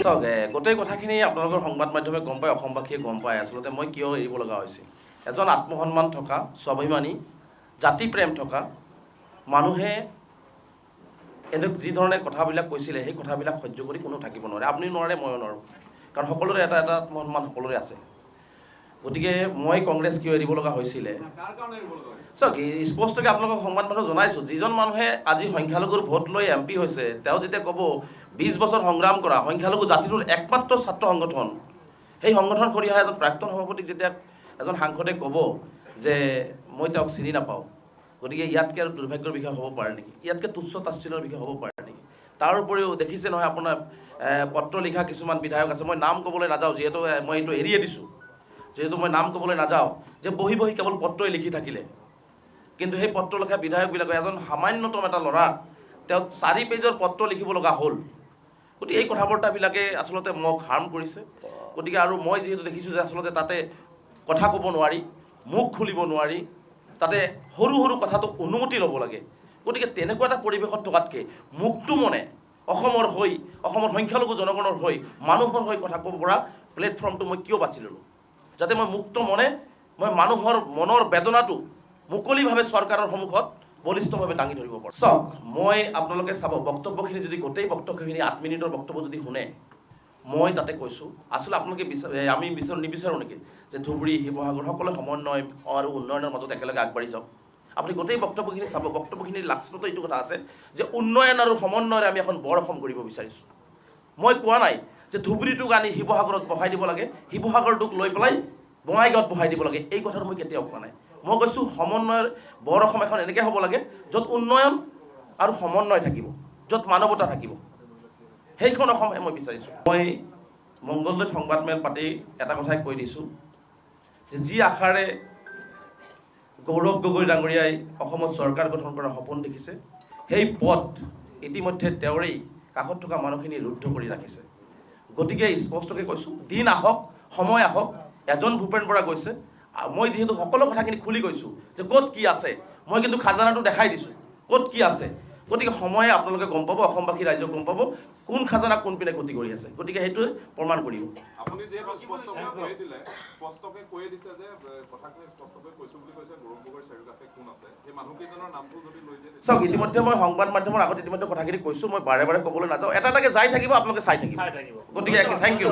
চাওক গোটেই কথাখিনি আপোনালোকৰ সংবাদ মাধ্যমে গম পায়, অসমবাসীয়ে গম পায় আচলতে মই কিয় এৰিব লগা হৈছিল। এজন আত্মসন্মান থকা, স্বাভিমানী, জাতিপ্ৰেম থকা মানুহে এনে যি ধৰণে কথাবিলাক কৈছিলে সেই কথাবিলাক সহ্য কৰি কোনো থাকিব নোৱাৰে। আপুনি নোৱাৰে, ময়ো নোৱাৰোঁ, কাৰণ সকলোৰে এটা এটা আত্মসন্মান সকলোৰে আছে। গতিকে মই কংগ্ৰেছ কিয় এৰিব লগা হৈছিলে চাওক, স্পষ্টকৈ আপোনালোকক সংবাদ মাধ্যমত জনাইছোঁ, যিজন মানুহে আজি সংখ্যালঘুৰ ভোট লৈ MP হৈছে, তেওঁ যেতিয়া ক'ব 20 বছৰ সংগ্ৰাম কৰা সংখ্যালঘু জাতিটোৰ একমাত্ৰ ছাত্ৰ সংগঠন, সেই সংগঠন কৰি অহা এজন প্ৰাক্তন সভাপতিক যেতিয়া এজন সাংসদে ক'ব যে মই তেওঁক চিনি নাপাওঁ, গতিকে ইয়াতকৈ আৰু দুৰ্ভাগ্যৰ বিষয় হ'ব পাৰে নেকি, ইয়াতকৈ তুচ্ছ তাচ্ছিল্যৰ বিষয় হ'ব পাৰে নেকি? তাৰ উপৰিও দেখিছে নহয় আপোনাৰ পত্ৰ লিখা কিছুমান বিধায়ক আছে, মই নাম ক'বলৈ নাযাওঁ, যিহেতু মই এইটো এৰিয়ে দিছোঁ, যিহেতু মই নাম ক'বলৈ নাযাওঁ, যে বহি বহি কেৱল পত্ৰই লিখি থাকিলে। কিন্তু সেই পত্ৰ লিখা বিধায়কবিলাকে এজন সামান্যতম এটা ল'ৰাক তেওঁ 4 পেজৰ পত্ৰ লিখিব লগা হ'ল। গতিকে এই কথা বাৰ্তাবিলাকে আচলতে মোক হাৰ্ম কৰিছে। গতিকে আৰু মই যিহেতু দেখিছোঁ যে আচলতে তাতে কথা ক'ব নোৱাৰি, মুখ খুলিব নোৱাৰি, তাতে সৰু সৰু কথাটো অনুমতি ল'ব লাগে। গতিকে তেনেকুৱা এটা পৰিৱেশত থকাতকৈ মুক্ত মনে অসমৰ হৈ, অসমৰ সংখ্যালঘু জনগণৰ হৈ, মানুহৰ হৈ কথা ক'ব পৰা প্লেটফৰ্মটো মই কিয় বাছি ল'লোঁ? যাতে মই মুক্ত মনে মই মানুহৰ মনৰ বেদনাটো মুকলিভাৱে চৰকাৰৰ সন্মুখত বলিষ্ঠভাৱে দাঙি ধৰিব পাৰোঁ। চাওক, মই আপোনালোকে চাব, বক্তব্যখিনি যদি গোটেই বক্তব্যখিনি 8 মিনিটৰ বক্তব্য যদি শুনে, মই তাতে কৈছোঁ আচলতে আপোনালোকে আমি নিবিচাৰোঁ নেকি যে ধুবুৰী, শিৱসাগৰ সকলো সমন্বয় আৰু উন্নয়নৰ মাজত একেলগে আগবাঢ়ি যাওক? আপুনি গোটেই বক্তব্যখিনি চাব, বক্তব্যখিনিৰ লাষ্টতো এইটো কথা আছে যে উন্নয়ন আৰু সমন্বয়ৰে আমি এখন বৰ অসম কৰিব বিচাৰিছোঁ। মই কোৱা নাই যে ধুবুৰীটোক আনি শিৱসাগৰত বহাই দিব লাগে, শিৱসাগৰটোক লৈ পেলাই বঙাইগাঁৱত বহাই দিব লাগে, এই কথাটো মই কেতিয়াও কোৱা নাই। মই কৈছোঁ সমন্বয়ৰ বৰ অসম এখন এনেকৈ হ'ব লাগে য'ত উন্নয়ন আৰু সমন্বয় থাকিব, য'ত মানৱতা থাকিব, সেইখন অসমহে মই বিচাৰিছোঁ। মই মংগলদৈত সংবাদমেল পাতি এটা কথাই কৈ দিছোঁ যে যি আশাৰে গৌৰৱ গগৈ ডাঙৰীয়াই অসমত চৰকাৰ গঠন কৰাৰ সপোন দেখিছে, সেই পথ ইতিমধ্যে তেওঁৰেই কাষত থকা মানুহখিনি ৰুদ্ধ কৰি ৰাখিছে। গতিকে স্পষ্টকৈ কৈছোঁ, দিন আহক, সময় আহক, এজন ভূপেন বৰা গৈছে। মই যিহেতু সকলো কথাখিনি খুলি কৈছোঁ যে ক'ত কি আছে, মই কিন্তু খাজানাটো দেখাই দিছোঁ ক'ত কি আছে। গতিকে সময়ে আপোনালোকে গম পাব, অসমবাসী ৰাইজক গম পাব কোন খাজানা কোনপিনে গতি কৰি আছে। গতিকে সেইটোৱে প্ৰমাণ কৰিব। আপুনি যিহেতু স্পষ্টকৈ কৈ দিছে যে কথাখিনি স্পষ্টকৈ কৈছোঁ বুলি কৈছে, গৌৰৱ গগৈৰ চাৰিওকাষে কোন আছে, সেই মানুহকেইজনৰ নামটো যদি লৈ দিয়ে। চাওক, ইতিমধ্যে মই সংবাদ মাধ্যমৰ আগত ইতিমধ্যে কথাখিনি কৈছোঁ, মই বাৰে বাৰে ক'বলৈ নাযাওঁ, এটা এটাকৈ যাই থাকিব, আপোনালোকে চাই থাকিব। গতিকে থেংক ইউ।